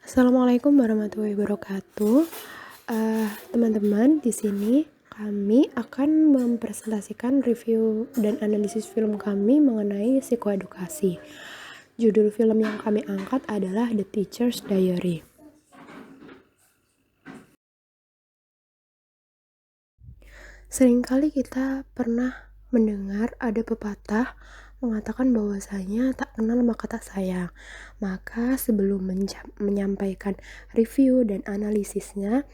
Assalamualaikum warahmatullahi wabarakatuh. Teman-teman, di sini kami akan mempresentasikan review dan analisis film kami mengenai psikoedukasi. Judul film yang kami angkat adalah The Teacher's Diary. Seringkali kita pernah mendengar ada pepatah mengatakan bahwasanya tak kenal maka tak sayang. Maka sebelum menyampaikan review dan analisisnya,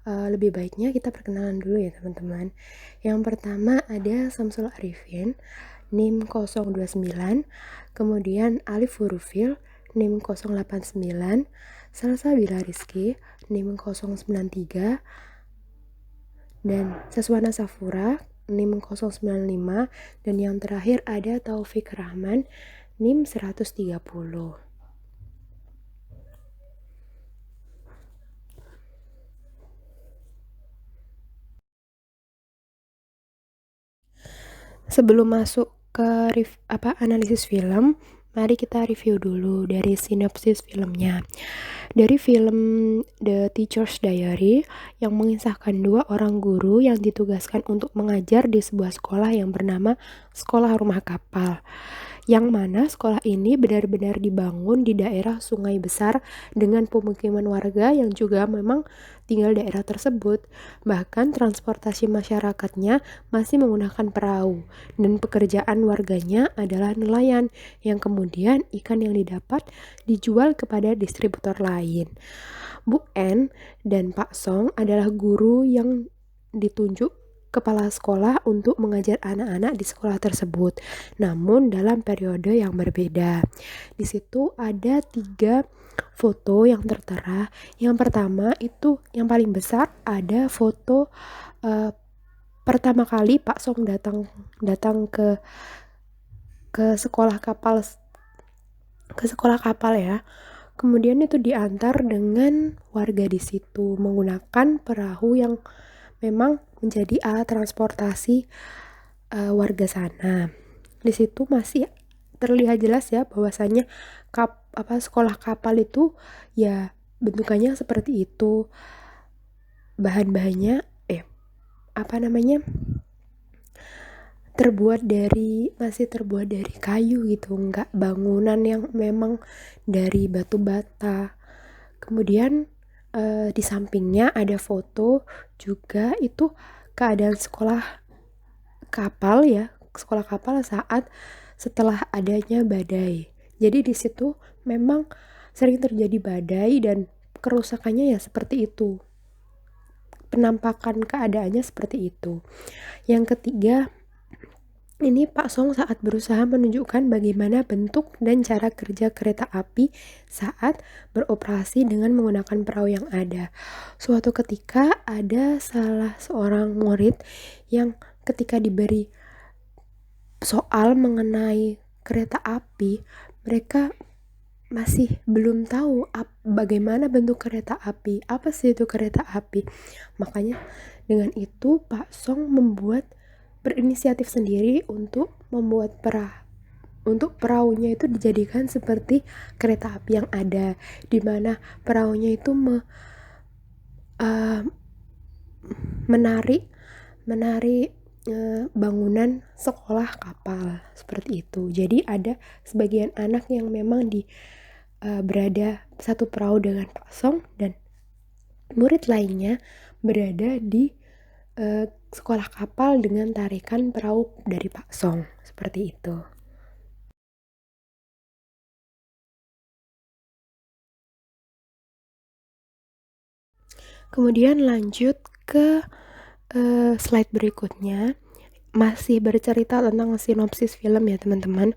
lebih baiknya kita perkenalan dulu ya teman-teman. Yang pertama ada Samsul Arifin, NIM 029, kemudian Alif Hurufil, NIM 089, Salsabila Rizky, NIM 093, dan Saswana Safura, NIM 095, dan yang terakhir ada Taufik Rahman, NIM 130. Sebelum masuk ke analisis film, mari kita review dulu dari sinopsis filmnya. Dari film The Teacher's Diary yang mengisahkan dua orang guru yang ditugaskan untuk mengajar di sebuah sekolah yang bernama Sekolah Rumah Kapal. Yang mana sekolah ini benar-benar dibangun di daerah sungai besar dengan pemukiman warga yang juga memang tinggal di daerah tersebut. Bahkan transportasi masyarakatnya masih menggunakan perahu dan pekerjaan warganya adalah nelayan yang kemudian ikan yang didapat dijual kepada distributor lain. Bu N dan Pak Song adalah guru yang ditunjuk kepala sekolah untuk mengajar anak-anak di sekolah tersebut, namun dalam periode yang berbeda. Di situ ada 3 foto yang tertera. Yang pertama itu yang paling besar ada foto pertama kali Pak Song datang ke sekolah kapal ya. Kemudian itu diantar dengan warga di situ menggunakan perahu yang memang menjadi alat transportasi warga sana. Di situ masih terlihat jelas ya bahwasanya sekolah kapal itu ya bentukannya seperti itu. Bahan-bahannya masih terbuat dari kayu gitu, enggak bangunan yang memang dari batu bata. Kemudian di sampingnya ada foto juga itu keadaan sekolah kapal saat setelah adanya badai. Jadi di situ memang sering terjadi badai dan kerusakannya ya seperti itu. Penampakan keadaannya seperti itu. Yang ketiga, ini Pak Song saat berusaha menunjukkan bagaimana bentuk dan cara kerja kereta api saat beroperasi dengan menggunakan perahu yang ada. Suatu ketika ada salah seorang murid yang ketika diberi soal mengenai kereta api, mereka masih belum tahu bagaimana bentuk kereta api, apa sih itu kereta api. Makanya dengan itu Pak Song berinisiatif sendiri untuk membuat perahunya itu dijadikan seperti kereta api yang ada, di mana perahunya itu menarik bangunan sekolah kapal seperti itu. Jadi ada sebagian anak yang memang berada satu perahu dengan Pak Song dan murid lainnya berada di sekolah kapal dengan tarikan perahu dari Pak Song seperti itu. Kemudian lanjut ke slide berikutnya, masih bercerita tentang sinopsis film ya teman-teman.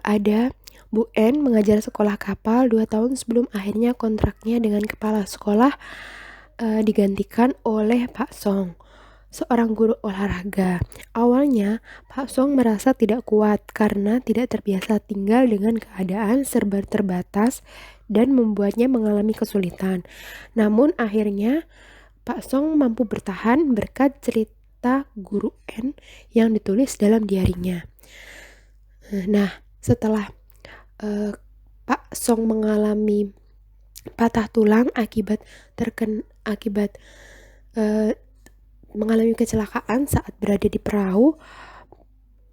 Ada Bu N mengajar sekolah kapal 2 tahun sebelum akhirnya kontraknya dengan kepala sekolah digantikan oleh Pak Song, seorang guru olahraga. Awalnya Pak Song merasa tidak kuat karena tidak terbiasa tinggal dengan keadaan serba terbatas dan membuatnya mengalami kesulitan. Namun akhirnya Pak Song mampu bertahan berkat cerita Guru N yang ditulis dalam diarinya. Nah, setelah Pak Song mengalami patah tulang akibat uh, mengalami kecelakaan saat berada di perahu.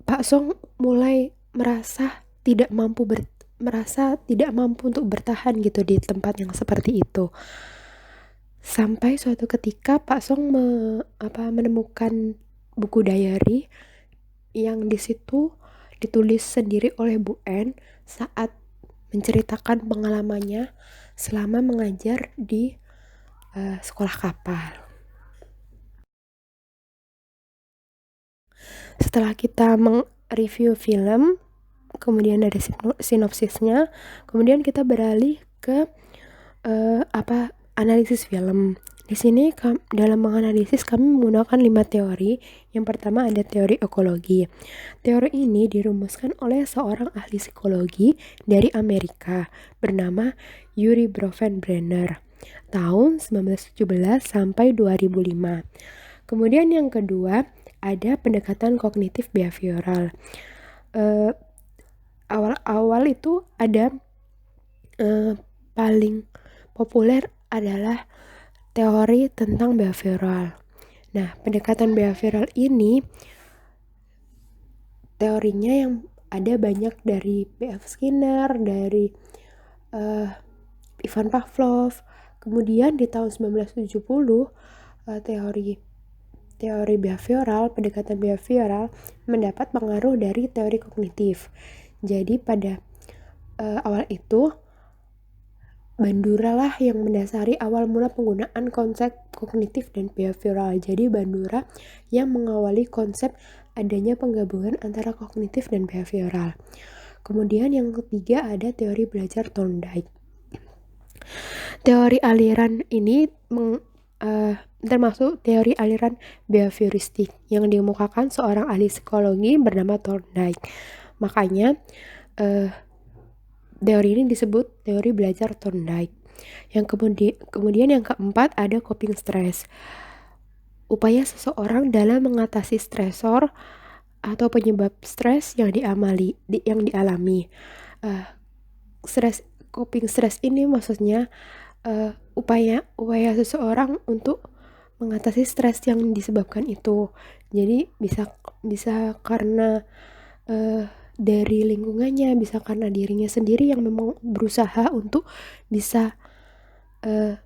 Pak Song mulai merasa tidak mampu untuk bertahan gitu di tempat yang seperti itu. Sampai suatu ketika Pak Song menemukan buku diary yang di situ ditulis sendiri oleh Bu En saat menceritakan pengalamannya selama mengajar di sekolah kapal. Setelah kita review film, kemudian ada sinopsisnya, kemudian kita beralih ke analisis film. Di sini dalam menganalisis kami menggunakan 5 teori. Yang pertama ada teori ekologi. Teori ini dirumuskan oleh seorang ahli psikologi dari Amerika bernama Yuri Bronfenbrenner tahun 1917 sampai 2005. Kemudian yang kedua ada pendekatan kognitif behavioral. Awal-awal itu ada paling populer adalah teori tentang behavioral. Nah, pendekatan behavioral ini teorinya yang ada banyak dari B.F. Skinner, dari Ivan Pavlov. Kemudian di tahun 1970 teori behavioral, pendekatan behavioral mendapat pengaruh dari teori kognitif. Jadi pada awal itu Bandura lah yang mendasari awal mula penggunaan konsep kognitif dan behavioral. Jadi Bandura yang mengawali konsep adanya penggabungan antara kognitif dan behavioral. Kemudian yang ketiga ada teori belajar Thorndike. Teori aliran ini termasuk teori aliran behavioristik yang dikemukakan seorang ahli psikologi bernama Thorndike. Makanya teori ini disebut teori belajar Thorndike. Yang kemudian yang keempat ada coping stress. Upaya seseorang dalam mengatasi stresor atau penyebab stres yang dialami. Coping stress ini maksudnya upaya seseorang untuk mengatasi stres yang disebabkan itu. Jadi bisa karena dari lingkungannya, bisa karena dirinya sendiri yang memang berusaha untuk bisa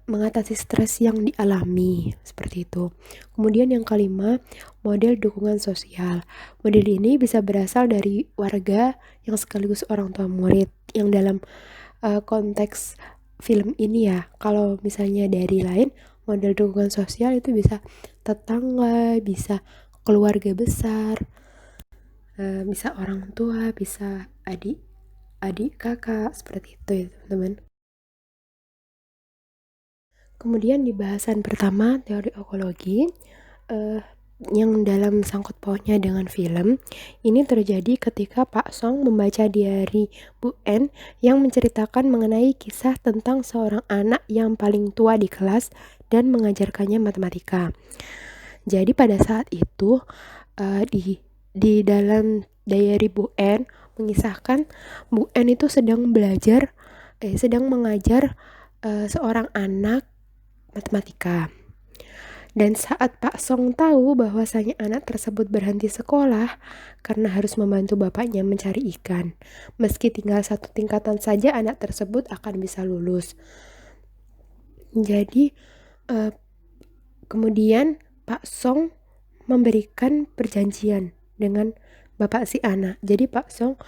mengatasi stres yang dialami, seperti itu. Kemudian yang kelima, model dukungan sosial. Model ini bisa berasal dari warga yang sekaligus orang tua murid, yang dalam konteks film ini ya. Kalau misalnya dari lain, model dukungan sosial itu bisa tetangga, bisa keluarga besar, bisa orang tua, bisa adik kakak, seperti itu ya teman-teman. Kemudian di bahasan pertama teori ekologi yang dalam sangkut pautnya dengan film ini terjadi ketika Pak Song membaca diary Bu En yang menceritakan mengenai kisah tentang seorang anak yang paling tua di kelas dan mengajarkannya matematika. Jadi pada saat itu di dalam diary Bu En mengisahkan Bu En itu sedang mengajar seorang anak matematika. Dan saat Pak Song tahu bahwasanya anak tersebut berhenti sekolah karena harus membantu bapaknya mencari ikan. Meski tinggal 1 tingkatan saja anak tersebut akan bisa lulus. Jadi kemudian Pak Song memberikan perjanjian dengan bapak si anak. Jadi Pak Song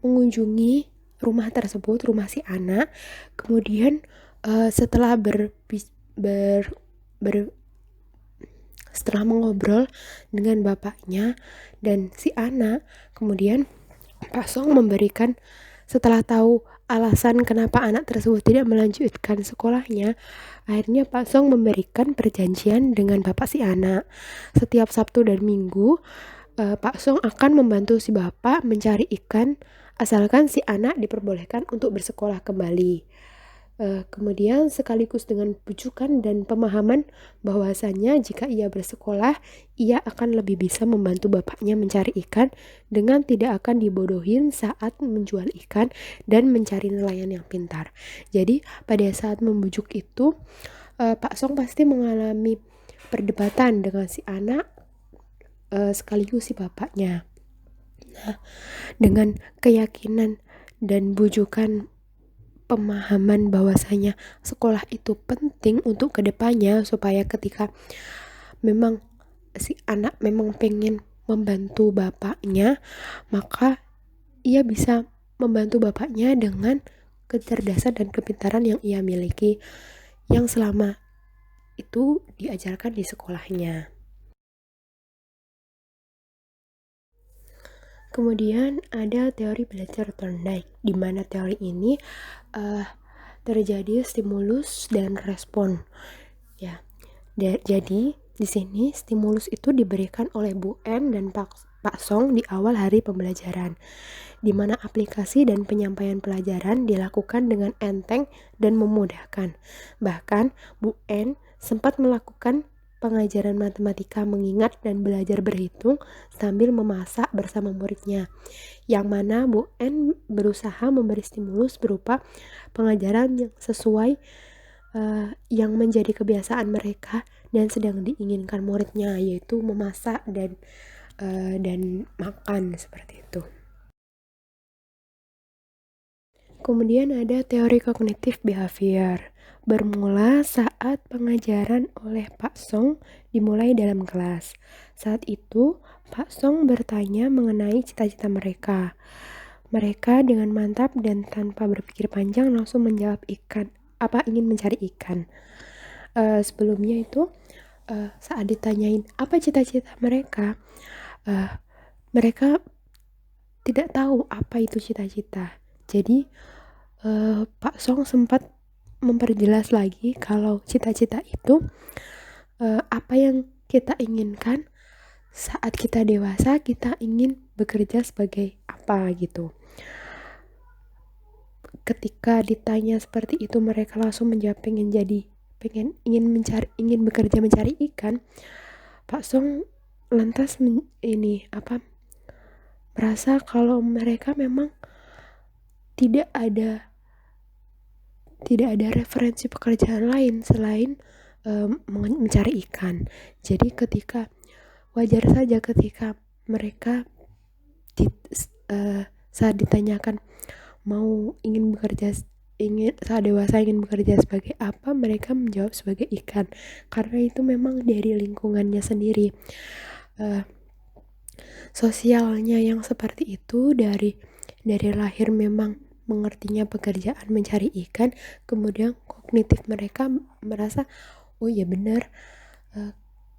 mengunjungi rumah tersebut, rumah si anak. Kemudian setelah setelah mengobrol dengan bapaknya dan si anak, kemudian Pak Song setelah tahu alasan kenapa anak tersebut tidak melanjutkan sekolahnya, akhirnya Pak Song memberikan perjanjian dengan bapak si anak. Setiap Sabtu dan Minggu, Pak Song akan membantu si bapak mencari ikan asalkan si anak diperbolehkan untuk bersekolah kembali. Kemudian sekaligus dengan bujukan dan pemahaman bahwasanya jika ia bersekolah, ia akan lebih bisa membantu bapaknya mencari ikan dengan tidak akan dibodohin saat menjual ikan dan mencari nelayan yang pintar. Jadi pada saat membujuk itu, Pak Song pasti mengalami perdebatan dengan si anak sekaligus si bapaknya. Nah, dengan keyakinan dan bujukan pemahaman bahwasanya sekolah itu penting untuk kedepannya supaya ketika memang si anak memang pengen membantu bapaknya, maka ia bisa membantu bapaknya dengan kecerdasan dan kepintaran yang ia miliki yang selama itu diajarkan di sekolahnya. Kemudian ada teori belajar Thorndike, di mana teori ini terjadi stimulus dan respon. Ya, jadi di sini stimulus itu diberikan oleh Bu N dan Pak Song di awal hari pembelajaran, di mana aplikasi dan penyampaian pelajaran dilakukan dengan enteng dan memudahkan. Bahkan Bu N sempat melakukan pengajaran matematika mengingat dan belajar berhitung sambil memasak bersama muridnya, yang mana Bu N berusaha memberi stimulus berupa pengajaran yang sesuai yang menjadi kebiasaan mereka dan sedang diinginkan muridnya, yaitu memasak dan makan seperti itu. Kemudian ada teori kognitif behavior. Bermula saat pengajaran oleh Pak Song dimulai dalam kelas. Saat itu, Pak Song bertanya mengenai cita-cita mereka. Mereka dengan mantap dan tanpa berpikir panjang langsung menjawab ingin mencari ikan. Sebelumnya itu saat ditanyain apa cita-cita mereka, mereka tidak tahu apa itu cita-cita. Jadi Pak Song sempat memperjelas lagi kalau cita-cita itu apa yang kita inginkan saat kita dewasa, kita ingin bekerja sebagai apa gitu. Ketika ditanya seperti itu, mereka langsung menjawab ingin bekerja mencari ikan. Pak Song lantas merasa kalau mereka memang tidak ada referensi pekerjaan lain selain mencari ikan. Jadi wajar saja ketika mereka saat ditanyakan saat dewasa ingin bekerja sebagai apa, mereka menjawab sebagai ikan, karena itu memang dari lingkungannya sendiri. Sosialnya yang seperti itu dari lahir memang mengertinya pekerjaan mencari ikan, kemudian kognitif mereka merasa oh ya benar,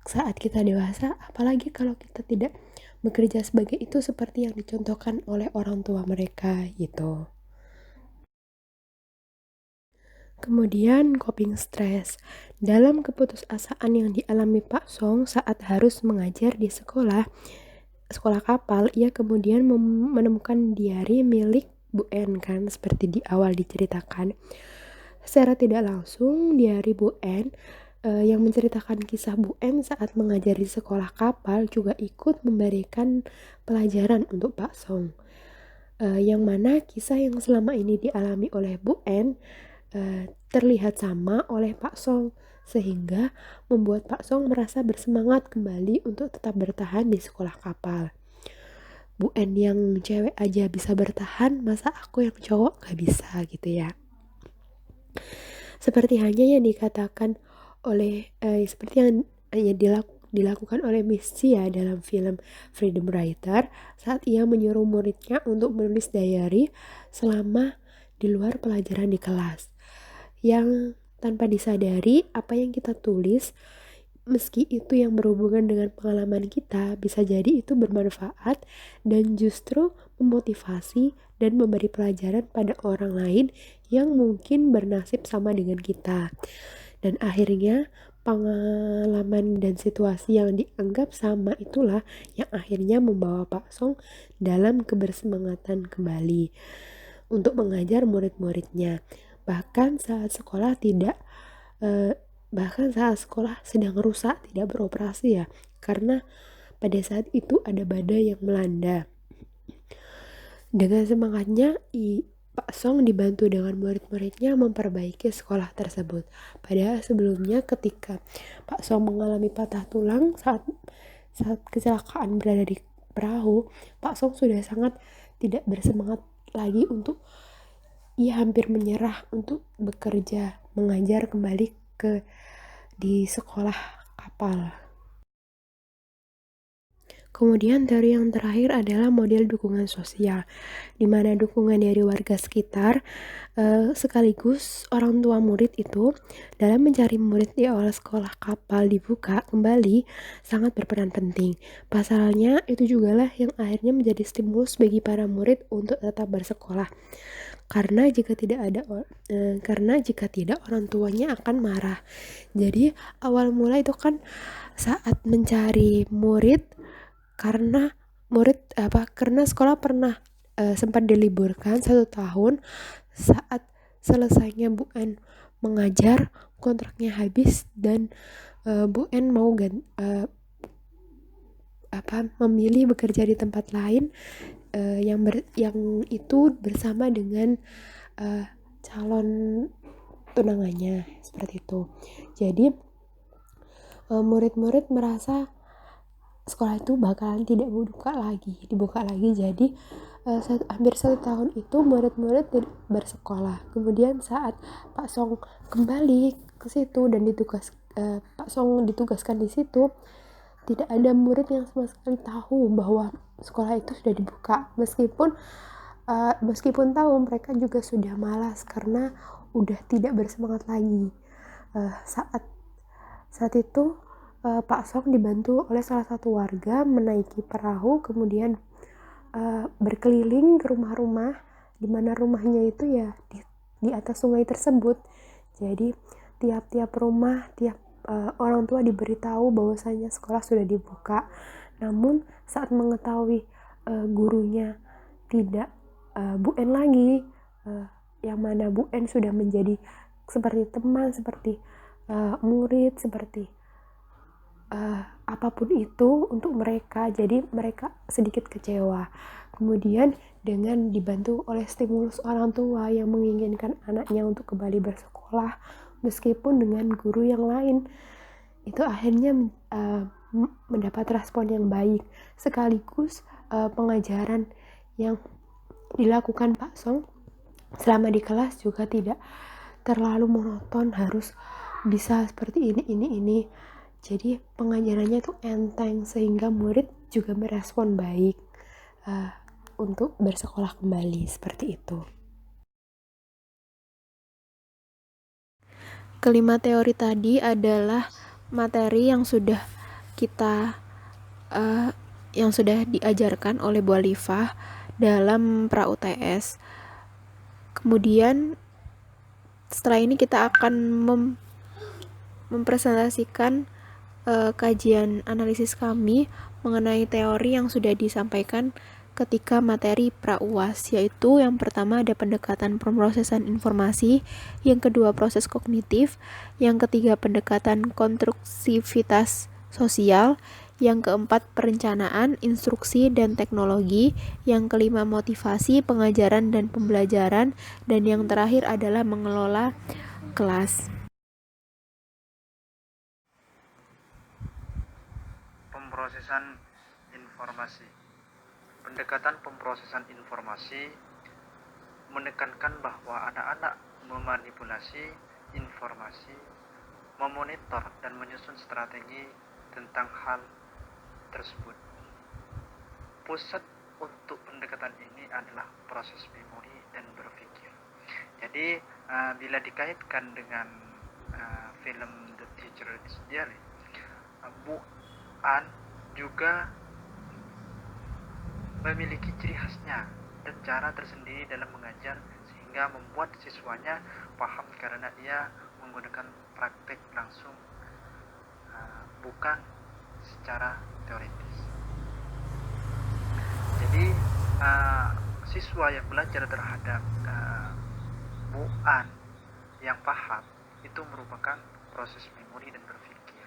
saat kita dewasa apalagi kalau kita tidak bekerja sebagai itu seperti yang dicontohkan oleh orang tua mereka gitu. Kemudian coping stress. Dalam keputusasaan yang dialami Pak Song saat harus mengajar di sekolah kapal, ia kemudian menemukan diari milik Bu N kan, seperti di awal diceritakan. Secara tidak langsung, diari Bu N yang menceritakan kisah Bu N saat mengajar di sekolah kapal juga ikut memberikan pelajaran untuk Pak Song. Yang mana kisah yang selama ini dialami oleh Bu N terlihat sama oleh Pak Song, sehingga membuat Pak Song merasa bersemangat kembali untuk tetap bertahan di sekolah kapal. Bu N yang cewek aja bisa bertahan, masa aku yang cowok gak bisa gitu ya. Seperti hanya yang dikatakan oleh seperti yang dilakukan oleh Miss Chia dalam film Freedom Writer saat ia menyuruh muridnya untuk menulis diary selama di luar pelajaran di kelas. Yang tanpa disadari apa yang kita tulis, meski itu yang berhubungan dengan pengalaman kita, bisa jadi itu bermanfaat dan justru memotivasi dan memberi pelajaran pada orang lain yang mungkin bernasib sama dengan kita. Dan akhirnya pengalaman dan situasi yang dianggap sama itulah yang akhirnya membawa Pak Song dalam kebersemangatan kembali untuk mengajar murid-muridnya. bahkan saat sekolah tidak bahkan saat sekolah sedang rusak, tidak beroperasi ya, karena pada saat itu ada badai yang melanda. Dengan semangatnya, Pak Song dibantu dengan murid-muridnya memperbaiki sekolah tersebut. Padahal sebelumnya ketika Pak Song mengalami patah tulang saat kecelakaan berada di perahu, Pak Song sudah sangat tidak bersemangat lagi untuk, ia hampir menyerah untuk bekerja, mengajar kembali ke di sekolah kapal. Kemudian teori yang terakhir adalah model dukungan sosial, di mana dukungan dari warga sekitar sekaligus orang tua murid itu dalam mencari murid di awal sekolah kapal dibuka kembali sangat berperan penting. Pasalnya itu jugalah yang akhirnya menjadi stimulus bagi para murid untuk tetap bersekolah. Karena jika tidak orang tuanya akan marah. Jadi awal mula itu kan saat mencari murid, karena sekolah pernah sempat diliburkan 1 tahun. Saat selesainya Bu N mengajar, kontraknya habis dan Bu N mau memilih bekerja di tempat lain, yang itu bersama dengan calon tunangannya, seperti itu. Jadi murid-murid merasa sekolah itu bakalan tidak dibuka lagi. Jadi hampir 1 tahun itu murid-murid tidak bersekolah. Kemudian saat Pak Song kembali ke situ dan Pak Song ditugaskan di situ, tidak ada murid yang sama sekali tahu bahwa sekolah itu sudah dibuka. Meskipun tahu, mereka juga sudah malas karena udah tidak bersemangat lagi. Saat itu Pak Song dibantu oleh salah satu warga menaiki perahu, kemudian berkeliling ke rumah-rumah, di mana rumahnya itu ya di atas sungai tersebut. Jadi tiap-tiap rumah, orang tua diberitahu bahwasanya sekolah sudah dibuka. Namun saat mengetahui gurunya tidak Bu N lagi, yang mana Bu N sudah menjadi seperti teman, seperti murid, seperti apapun itu untuk mereka. Jadi mereka sedikit kecewa. Kemudian dengan dibantu oleh stimulus orang tua yang menginginkan anaknya untuk kembali bersekolah meskipun dengan guru yang lain, itu akhirnya mendapat respon yang baik. Sekaligus pengajaran yang dilakukan Pak Song selama di kelas juga tidak terlalu monoton, harus bisa seperti ini. Jadi pengajarannya tuh enteng sehingga murid juga merespon baik untuk bersekolah kembali, seperti itu. Kelima teori tadi adalah materi yang sudah diajarkan oleh Bu Alifah dalam pra UTS. Kemudian setelah ini kita akan mempresentasikan kajian analisis kami mengenai teori yang sudah disampaikan ketika materi pra-UAS, yaitu yang pertama ada pendekatan pemrosesan informasi, yang kedua proses kognitif, yang ketiga pendekatan konstruksivitas sosial, yang keempat perencanaan, instruksi, dan teknologi, yang kelima motivasi, pengajaran, dan pembelajaran, dan yang terakhir adalah mengelola kelas. Pemrosesan informasi. Pendekatan pemrosesan informasi menekankan bahwa anak-anak memanipulasi informasi, memonitor dan menyusun strategi tentang hal tersebut. Pusat untuk pendekatan ini adalah proses memori dan berpikir. Jadi bila dikaitkan dengan film The Teacher's Diary, Bu An juga memiliki ciri khasnya dan cara tersendiri dalam mengajar sehingga membuat siswanya paham karena ia menggunakan praktek langsung, bukan secara teoritis. Jadi siswa yang belajar terhadap Bu An yang paham itu merupakan proses memori dan berpikir.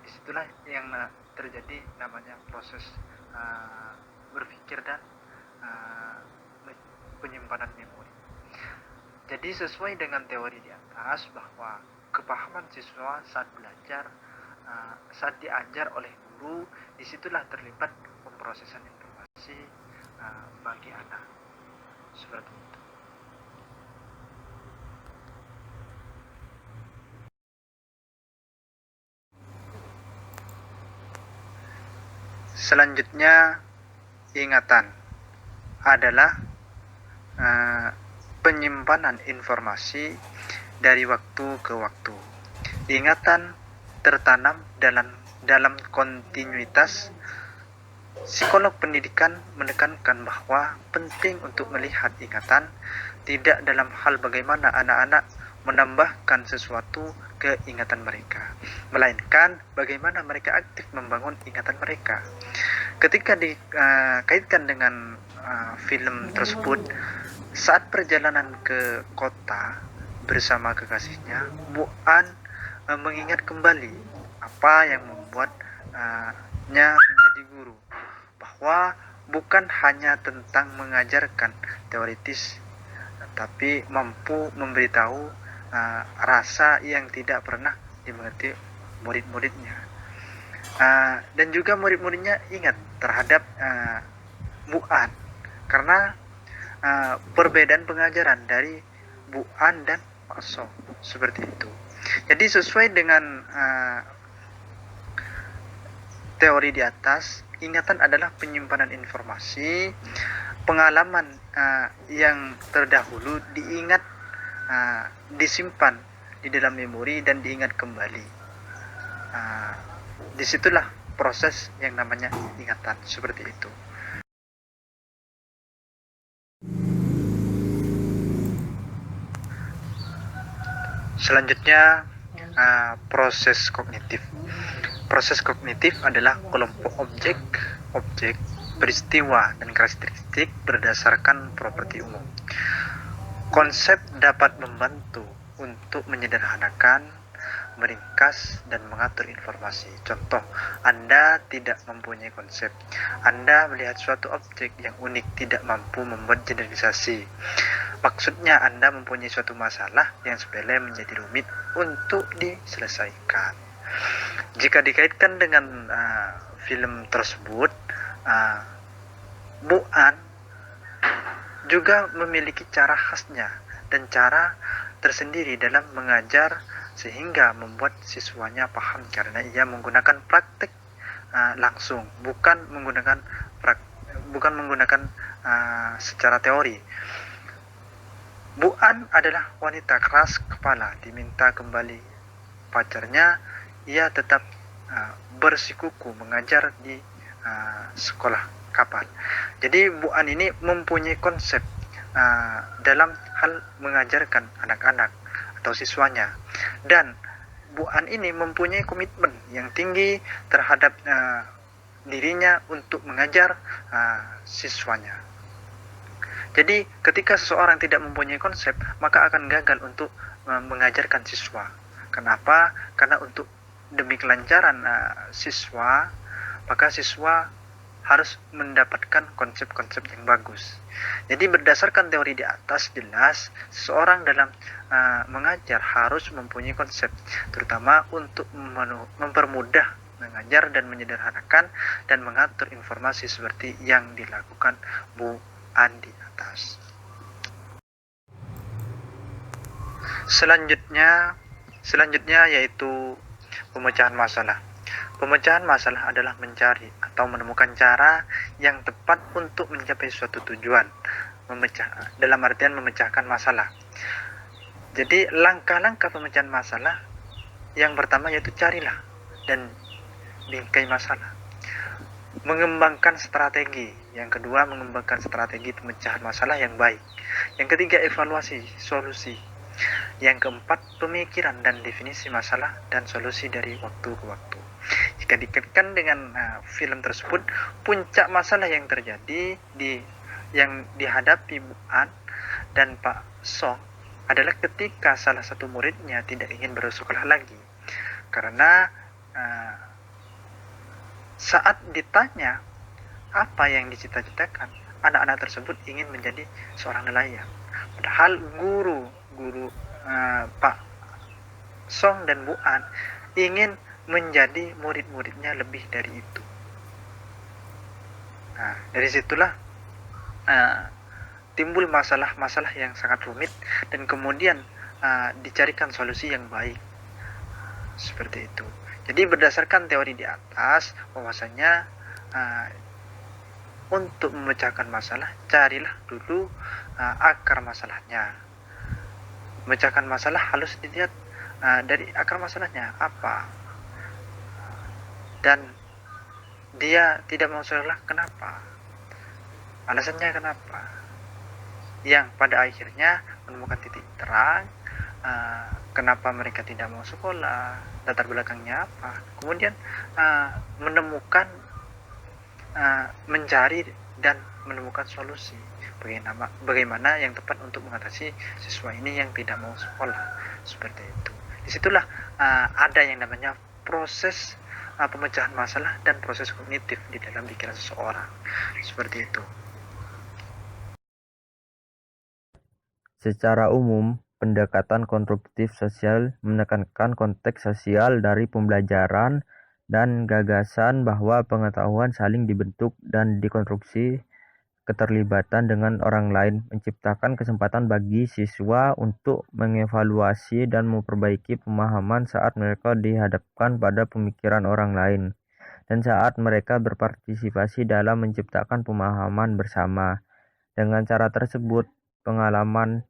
Disitulah yang terjadi namanya proses berpikir dan uh, penyimpanan memori. Jadi sesuai dengan teori di atas bahwa kepahaman siswa saat belajar, saat diajar oleh guru, disitulah terlibat pemrosesan informasi bagi anak. Seperti itu. Selanjutnya, ingatan adalah penyimpanan informasi dari waktu ke waktu. Ingatan tertanam dalam kontinuitas. Psikolog pendidikan menekankan bahwa penting untuk melihat ingatan tidak dalam hal bagaimana anak-anak menambahkan sesuatu ke ingatan mereka, melainkan bagaimana mereka aktif membangun ingatan mereka. Ketika dikaitkan dengan film tersebut, saat perjalanan ke kota bersama kekasihnya, Bu An mengingat kembali apa yang membuatnya menjadi guru, bahwa bukan hanya tentang mengajarkan teoritis, tapi mampu memberitahu rasa yang tidak pernah dimengerti murid-muridnya. Dan juga murid-muridnya ingat terhadap Bu An, karena perbedaan pengajaran dari Bu An dan Pak So, seperti itu. Jadi sesuai dengan teori di atas, ingatan adalah penyimpanan informasi, pengalaman yang terdahulu diingat, disimpan di dalam memori dan diingat kembali. Disitulah proses yang namanya ingatan, seperti itu. Selanjutnya, proses kognitif. Proses kognitif adalah kelompok objek, peristiwa, dan karakteristik berdasarkan properti umum. Konsep dapat membantu untuk menyederhanakan, meringkas, dan mengatur informasi. Contoh, Anda tidak mempunyai konsep. Anda melihat suatu objek yang unik, tidak mampu membuat generalisasi. Maksudnya Anda mempunyai suatu masalah yang sepele menjadi rumit untuk diselesaikan. Jika dikaitkan dengan film tersebut, Bu An juga memiliki cara khasnya dan cara tersendiri dalam mengajar sehingga membuat siswanya paham karena ia menggunakan praktik langsung, bukan menggunakan secara teori. Bu An adalah wanita keras kepala, diminta kembali pacarnya, ia tetap bersikuku mengajar di sekolah kapal. Jadi Bu An ini mempunyai konsep dalam hal mengajarkan anak-anak atau siswanya, dan Bu An ini mempunyai komitmen yang tinggi terhadap dirinya untuk mengajar siswanya. Jadi ketika seseorang tidak mempunyai konsep, maka akan gagal untuk mengajarkan siswa. Kenapa? Karena untuk demi kelancaran siswa, maka siswa harus mendapatkan konsep-konsep yang bagus. Jadi berdasarkan teori di atas, jelas seseorang dalam mengajar harus mempunyai konsep, terutama untuk mempermudah mengajar dan menyederhanakan dan mengatur informasi seperti yang dilakukan Bu An di atas. Selanjutnya yaitu pemecahan masalah. Pemecahan masalah adalah mencari atau menemukan cara yang tepat untuk mencapai suatu tujuan. Dalam artian memecahkan masalah. Jadi langkah-langkah pemecahan masalah yang pertama yaitu carilah dan bingkai masalah. Mengembangkan strategi. Yang kedua, mengembangkan strategi pemecahan masalah yang baik. Yang ketiga, evaluasi solusi. Yang keempat, pemikiran dan definisi masalah dan solusi dari waktu ke waktu. Jika dikaitkan dengan film tersebut, puncak masalah yang terjadi yang dihadapi Bu An dan Pak So adalah ketika salah satu muridnya tidak ingin bersekolah lagi. Karena saat ditanya apa yang dicita-citakan, anak-anak tersebut ingin menjadi seorang nelayan. Padahal guru Pak Song dan Bu An ingin menjadi murid-muridnya lebih dari itu. Nah, dari situlah timbul masalah-masalah yang sangat rumit dan kemudian dicarikan solusi yang baik. Seperti itu. Jadi berdasarkan teori di atas, bahwasanya untuk memecahkan masalah, carilah dulu akar masalahnya. Memecahkan masalah harus dilihat dari akar masalahnya apa, dan dia tidak mau sekolah kenapa, alasannya kenapa, yang pada akhirnya menemukan titik terang kenapa mereka tidak mau sekolah, latar belakangnya apa, kemudian menemukan mencari dan menemukan solusi bagaimana yang tepat untuk mengatasi siswa ini yang tidak mau sekolah. Seperti itu. Disitulah ada yang namanya proses pemecahan masalah dan proses kognitif di dalam pikiran seseorang. Seperti itu. Secara umum, pendekatan konstruktif sosial menekankan konteks sosial dari pembelajaran dan gagasan bahwa pengetahuan saling dibentuk dan dikonstruksi. Keterlibatan dengan orang lain menciptakan kesempatan bagi siswa untuk mengevaluasi dan memperbaiki pemahaman saat mereka dihadapkan pada pemikiran orang lain, dan saat mereka berpartisipasi dalam menciptakan pemahaman bersama. Dengan cara tersebut, pengalaman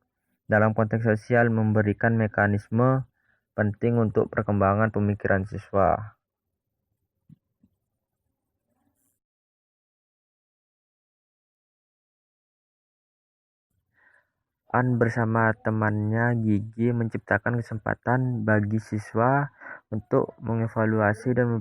dalam konteks sosial memberikan mekanisme penting untuk perkembangan pemikiran siswa. An bersama temannya Gigi menciptakan kesempatan bagi siswa untuk mengevaluasi dan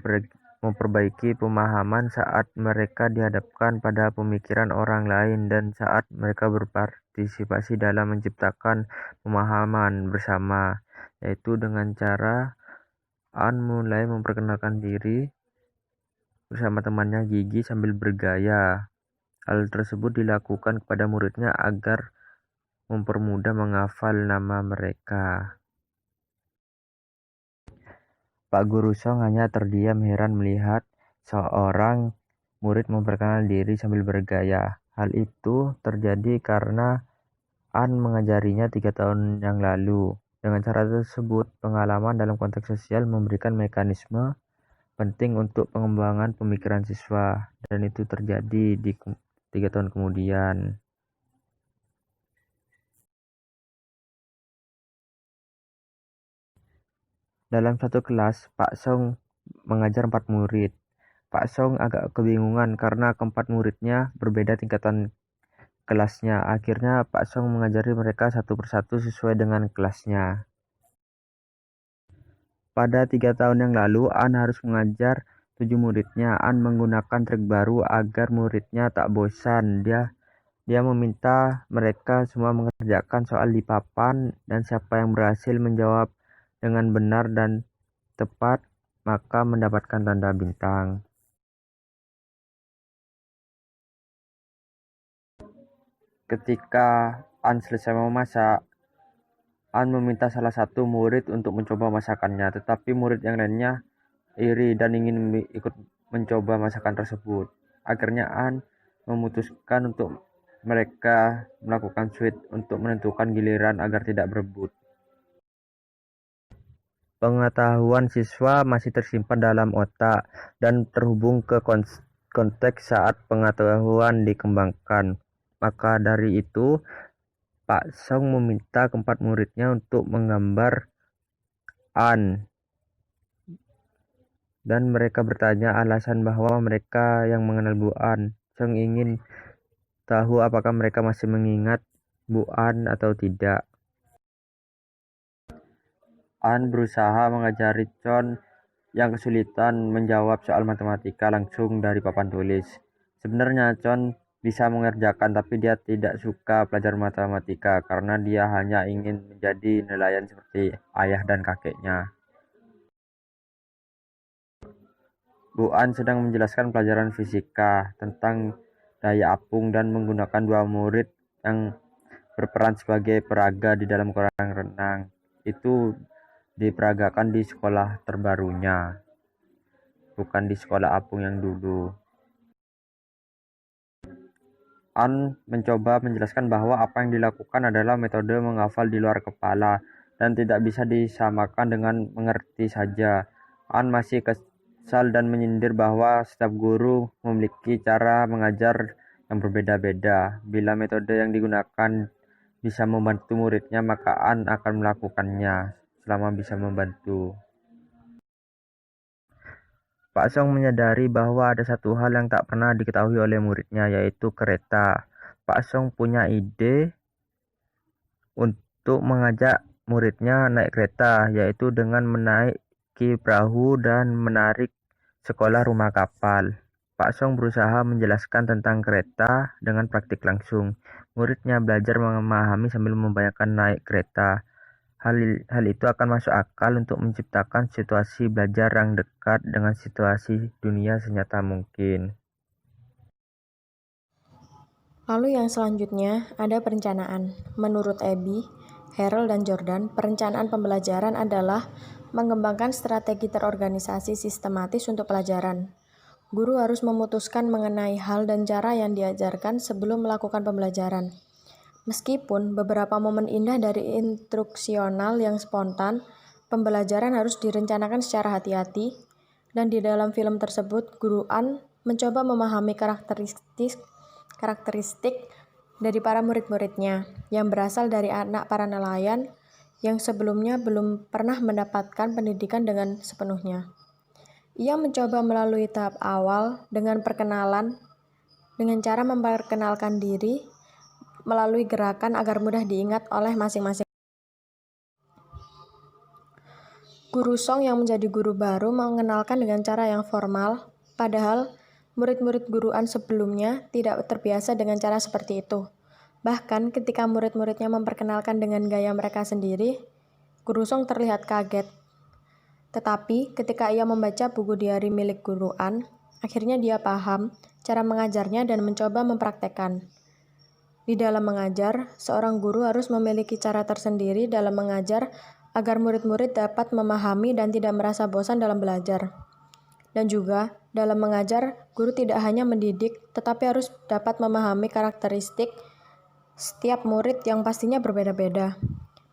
memperbaiki pemahaman saat mereka dihadapkan pada pemikiran orang lain dan saat mereka berpartisipasi dalam menciptakan pemahaman bersama, yaitu dengan cara An mulai memperkenalkan diri bersama temannya Gigi sambil bergaya. Hal tersebut dilakukan kepada muridnya agar mempermudah menghafal nama mereka. Pak Guru Song hanya terdiam heran melihat seorang murid memperkenalkan diri sambil bergaya. Hal itu terjadi karena An mengajarinya 3 tahun yang lalu. Dengan cara tersebut, pengalaman dalam konteks sosial memberikan mekanisme penting untuk pengembangan pemikiran siswa, dan itu terjadi di 3 tahun kemudian. Dalam satu kelas, Pak Song mengajar 4 murid. Pak Song agak kebingungan karena keempat muridnya berbeda tingkatan kelasnya. Akhirnya Pak Song mengajari mereka satu persatu sesuai dengan kelasnya. Pada 3 tahun yang lalu, An harus mengajar 7 muridnya. An menggunakan trik baru agar muridnya tak bosan. Dia meminta mereka semua mengerjakan soal di papan, dan siapa yang berhasil menjawab dengan benar dan tepat maka mendapatkan tanda bintang. Ketika An selesai memasak, An meminta salah satu murid untuk mencoba masakannya, tetapi murid yang lainnya iri dan ingin ikut mencoba masakan tersebut. Akhirnya An memutuskan untuk mereka melakukan sweet untuk menentukan giliran agar tidak berebut. Pengetahuan siswa masih tersimpan dalam otak dan terhubung ke konteks saat pengetahuan dikembangkan. Maka dari itu, Pak Song meminta keempat muridnya untuk menggambar An, dan mereka bertanya alasan bahwa mereka yang mengenal Bu An. Song ingin tahu apakah mereka masih mengingat Bu An atau tidak. An berusaha mengajari Chon yang kesulitan menjawab soal matematika langsung dari papan tulis. Sebenarnya Chon bisa mengerjakan, tapi dia tidak suka pelajaran matematika karena dia hanya ingin menjadi nelayan seperti ayah dan kakeknya. Bu An sedang menjelaskan pelajaran fisika tentang daya apung dan menggunakan dua murid yang berperan sebagai peraga di dalam kolam renang. Itu diperagakan di sekolah terbarunya, bukan di sekolah apung yang dulu. An mencoba menjelaskan bahwa apa yang dilakukan adalah metode menghafal di luar kepala dan tidak bisa disamakan dengan mengerti saja. An masih kesal dan menyindir bahwa setiap guru memiliki cara mengajar yang berbeda-beda. Bila metode yang digunakan bisa membantu muridnya, maka An akan melakukannya selama bisa membantu. Pak Song menyadari bahwa ada satu hal yang tak pernah diketahui oleh muridnya, yaitu kereta. Pak Song punya ide untuk mengajak muridnya naik kereta, yaitu dengan menaiki perahu dan menarik sekolah rumah kapal. Pak Song berusaha menjelaskan tentang kereta dengan praktik langsung. Muridnya belajar memahami sambil membayangkan naik kereta. Hal itu akan masuk akal untuk menciptakan situasi belajar yang dekat dengan situasi dunia senyata mungkin. Lalu yang selanjutnya ada perencanaan. Menurut Abby, Harold, dan Jordan, perencanaan pembelajaran adalah mengembangkan strategi terorganisasi sistematis untuk pelajaran. Guru harus memutuskan mengenai hal dan cara yang diajarkan sebelum melakukan pembelajaran. Meskipun beberapa momen indah dari instruksional yang spontan, pembelajaran harus direncanakan secara hati-hati, dan di dalam film tersebut, Guru An mencoba memahami karakteristik dari para murid-muridnya yang berasal dari anak para nelayan yang sebelumnya belum pernah mendapatkan pendidikan dengan sepenuhnya. Ia mencoba melalui tahap awal dengan perkenalan, dengan cara memperkenalkan diri melalui gerakan agar mudah diingat oleh masing-masing. Guru Song yang menjadi guru baru mengenalkan dengan cara yang formal, padahal murid-murid Guru An sebelumnya tidak terbiasa dengan cara seperti itu. Bahkan ketika murid-muridnya memperkenalkan dengan gaya mereka sendiri, Guru Song terlihat kaget. Tetapi ketika ia membaca buku diari milik Guru An, akhirnya dia paham cara mengajarnya dan mencoba mempraktekkan. Di dalam mengajar, seorang guru harus memiliki cara tersendiri dalam mengajar agar murid-murid dapat memahami dan tidak merasa bosan dalam belajar. Dan juga, dalam mengajar, guru tidak hanya mendidik, tetapi harus dapat memahami karakteristik setiap murid yang pastinya berbeda-beda,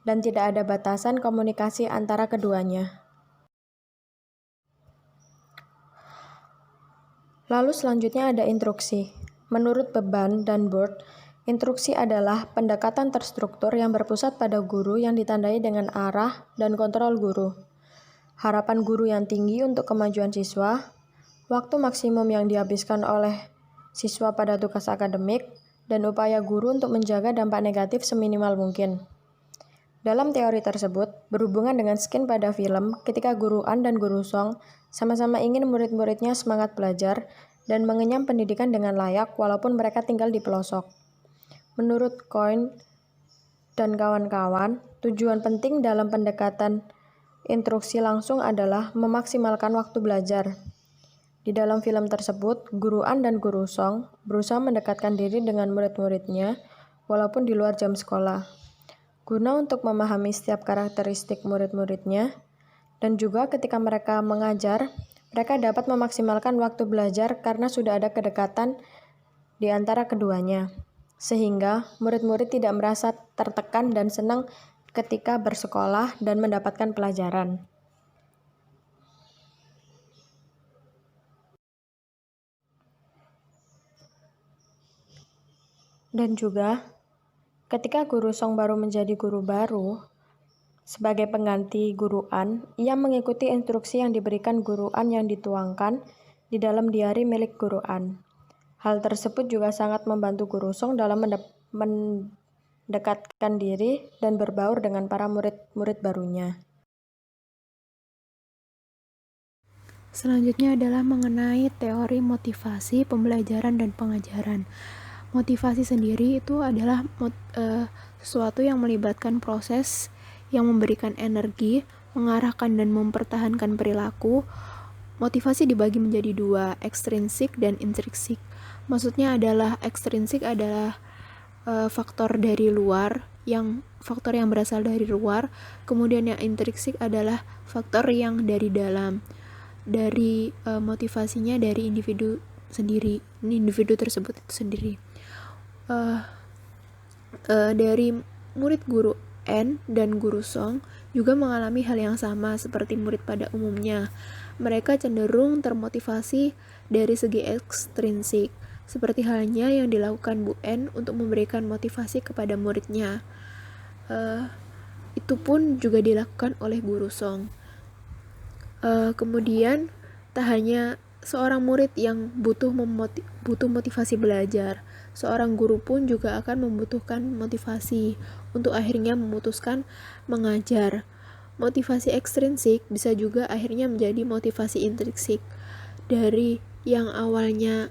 dan tidak ada batasan komunikasi antara keduanya. Lalu selanjutnya ada instruksi. Menurut Beban dan Bird, instruksi adalah pendekatan terstruktur yang berpusat pada guru yang ditandai dengan arah dan kontrol guru. Harapan guru yang tinggi untuk kemajuan siswa, waktu maksimum yang dihabiskan oleh siswa pada tugas akademik, dan upaya guru untuk menjaga dampak negatif seminimal mungkin. Dalam teori tersebut, berhubungan dengan skin pada film, ketika Guru An dan Guru Song sama-sama ingin murid-muridnya semangat belajar dan mengenyam pendidikan dengan layak walaupun mereka tinggal di pelosok. Menurut Coyne dan kawan-kawan, tujuan penting dalam pendekatan instruksi langsung adalah memaksimalkan waktu belajar. Di dalam film tersebut, Guru An dan Guru Song berusaha mendekatkan diri dengan murid-muridnya walaupun di luar jam sekolah, guna untuk memahami setiap karakteristik murid-muridnya, dan juga ketika mereka mengajar, mereka dapat memaksimalkan waktu belajar karena sudah ada kedekatan di antara keduanya, sehingga murid-murid tidak merasa tertekan dan senang ketika bersekolah dan mendapatkan pelajaran. Dan juga, ketika Guru Song baru menjadi guru baru, sebagai pengganti Guru An, ia mengikuti instruksi yang diberikan Guru An yang dituangkan di dalam diari milik Guru An. Hal tersebut juga sangat membantu Guru Song dalam mendekatkan diri dan berbaur dengan para murid-murid barunya. Selanjutnya adalah mengenai teori motivasi, pembelajaran, dan pengajaran. Motivasi sendiri itu adalah sesuatu yang melibatkan proses yang memberikan energi, mengarahkan dan mempertahankan perilaku. Motivasi dibagi menjadi dua, ekstrinsik dan intrinsik. Maksudnya adalah ekstrinsik adalah faktor dari luar, faktor yang berasal dari luar, kemudian yang intrinsik adalah faktor yang dari dalam, dari motivasinya dari individu tersebut itu sendiri. Dari murid guru N dan guru Song juga mengalami hal yang sama seperti murid pada umumnya. Mereka cenderung termotivasi dari segi ekstrinsik, seperti halnya yang dilakukan Bu N untuk memberikan motivasi kepada muridnya. Itu pun juga dilakukan oleh guru Song. Kemudian tak hanya seorang murid yang butuh motivasi belajar, seorang guru pun juga akan membutuhkan motivasi untuk akhirnya memutuskan mengajar. Motivasi ekstrinsik bisa juga akhirnya menjadi motivasi intrinsik. Dari yang awalnya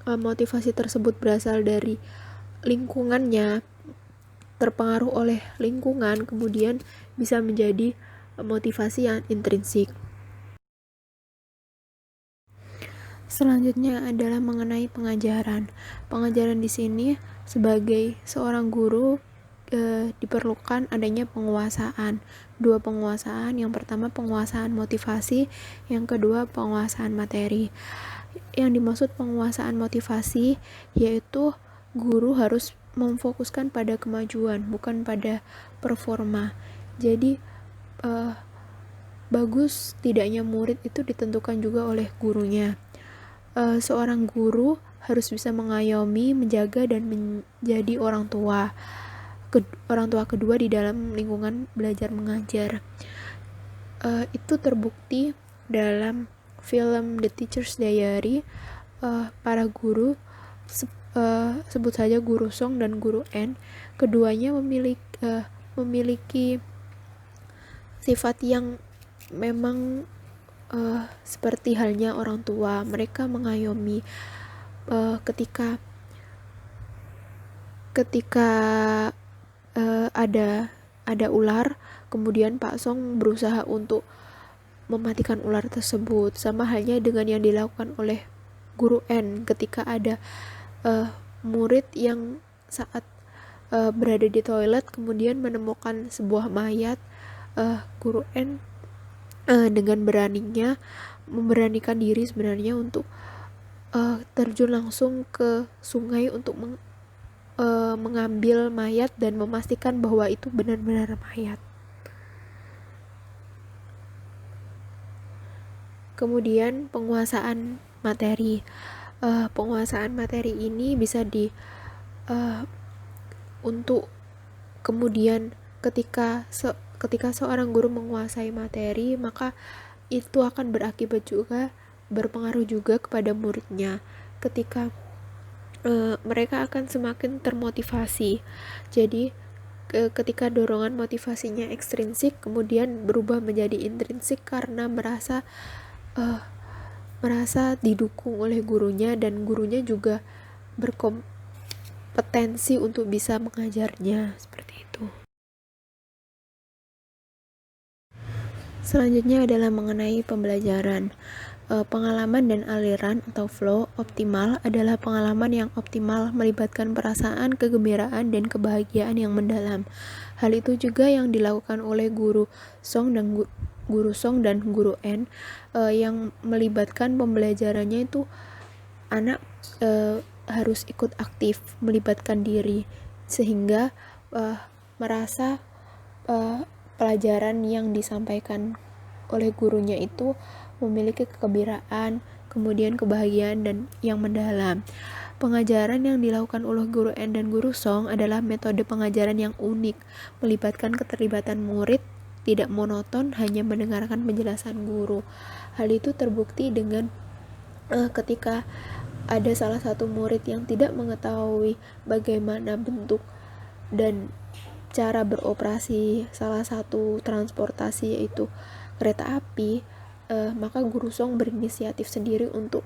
motivasi tersebut berasal dari lingkungannya, terpengaruh oleh lingkungan, kemudian bisa menjadi motivasi yang intrinsik. Selanjutnya adalah mengenai pengajaran. Pengajaran di sini sebagai seorang guru diperlukan adanya penguasaan. Dua penguasaan, yang pertama penguasaan motivasi, yang kedua penguasaan materi. Yang dimaksud penguasaan motivasi yaitu guru harus memfokuskan pada kemajuan, bukan pada performa. Jadi bagus tidaknya murid itu ditentukan juga oleh gurunya. Seorang guru harus bisa mengayomi, menjaga, dan menjadi orang tua kedua di dalam lingkungan belajar mengajar. Itu terbukti dalam film The Teacher's Diary. Para guru, sebut saja guru Song dan guru N, keduanya memiliki sifat yang memang seperti halnya orang tua. Mereka mengayomi ketika ada ular, kemudian Pak Song berusaha untuk mematikan ular tersebut. Sama halnya dengan yang dilakukan oleh guru N ketika ada murid yang saat berada di toilet kemudian menemukan sebuah mayat. Guru N dengan memberanikan diri sebenarnya untuk terjun langsung ke sungai untuk mengambil mayat dan memastikan bahwa itu benar-benar mayat. Kemudian penguasaan materi. Penguasaan materi ini bisa untuk kemudian ketika seorang guru menguasai materi, maka itu akan berpengaruh juga kepada muridnya. Ketika mereka akan semakin termotivasi. Jadi ketika dorongan motivasinya ekstrinsik kemudian berubah menjadi intrinsik karena merasa didukung oleh gurunya, dan gurunya juga berkompetensi untuk bisa mengajarnya, seperti itu. Selanjutnya adalah mengenai pembelajaran. Pengalaman dan aliran atau flow optimal adalah pengalaman yang optimal melibatkan perasaan kegembiraan dan kebahagiaan yang mendalam. Hal itu juga yang dilakukan oleh guru Song dan guru N, yang melibatkan pembelajarannya itu anak harus ikut aktif, melibatkan diri sehingga merasa pelajaran yang disampaikan oleh gurunya itu memiliki kegembiraan, kemudian kebahagiaan dan yang mendalam. Pengajaran yang dilakukan oleh guru N dan guru Song adalah metode pengajaran yang unik, melibatkan keterlibatan murid, tidak monoton hanya mendengarkan penjelasan guru. Hal itu terbukti dengan ketika ada salah satu murid yang tidak mengetahui bagaimana bentuk dan cara beroperasi salah satu transportasi yaitu kereta api, maka guru Song berinisiatif sendiri untuk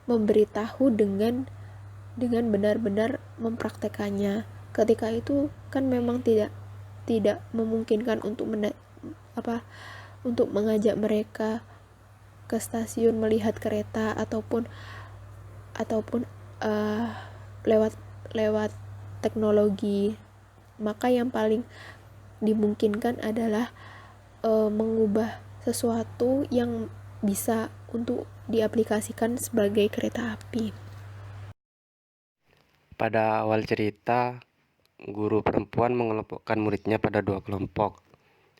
memberitahu dengan dengan benar-benar mempraktekannya. Ketika itu kan memang tidak memungkinkan untuk mengajak mereka ke stasiun melihat kereta ataupun lewat lewat teknologi. Maka yang paling dimungkinkan adalah mengubah sesuatu yang bisa untuk diaplikasikan sebagai kereta api. Pada awal cerita, guru perempuan mengelompokkan muridnya pada 2 kelompok,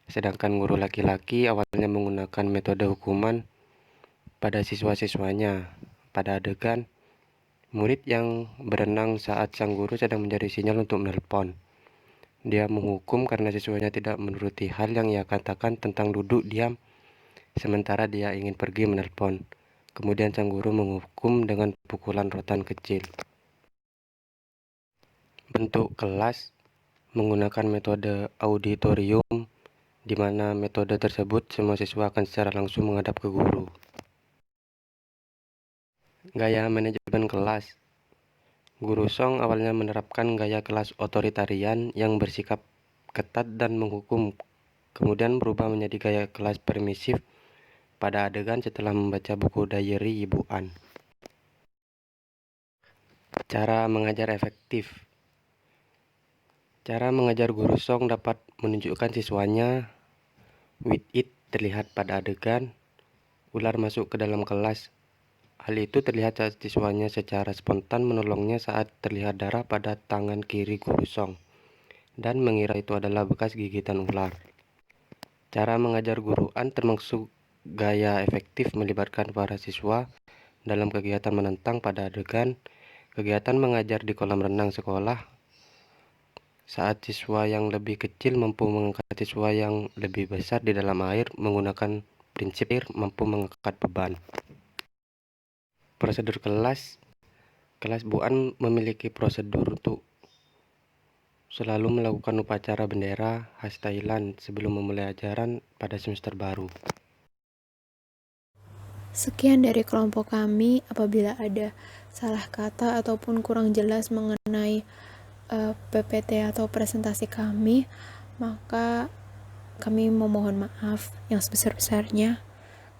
sedangkan guru laki-laki awalnya menggunakan metode hukuman pada siswa-siswanya. Pada adegan, murid yang berenang saat sang guru sedang mencari sinyal untuk menelpon. Dia menghukum karena siswanya tidak menuruti hal yang ia katakan tentang duduk diam, sementara dia ingin pergi menelpon. Kemudian sang guru menghukum dengan pukulan rotan kecil. Bentuk kelas menggunakan metode auditorium, di mana metode tersebut semua siswa akan secara langsung menghadap ke guru. Gaya manajemen kelas. Guru Song awalnya menerapkan gaya kelas otoritarian yang bersikap ketat dan menghukum, kemudian berubah menjadi gaya kelas permisif pada adegan setelah membaca buku diary Ibu An. Cara mengajar efektif. Cara mengajar guru Song dapat menunjukkan siswanya. With it terlihat pada adegan ular masuk ke dalam kelas. Hal itu terlihat saat siswanya secara spontan menolongnya saat terlihat darah pada tangan kiri guru Song dan mengira itu adalah bekas gigitan ular. Cara mengajar guru An termasuk gaya efektif melibatkan para siswa dalam kegiatan menentang pada adegan kegiatan mengajar di kolam renang sekolah. Saat siswa yang lebih kecil mampu mengangkat siswa yang lebih besar di dalam air menggunakan prinsip air mampu mengangkat beban. Prosedur kelas Bu An memiliki prosedur untuk selalu melakukan upacara bendera khas Thailand sebelum memulai ajaran pada semester baru. Sekian dari kelompok kami. Apabila ada salah kata ataupun kurang jelas mengenai PPT atau presentasi kami, maka kami memohon maaf yang sebesar-besarnya.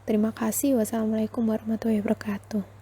Terima kasih. Wassalamualaikum warahmatullahi wabarakatuh.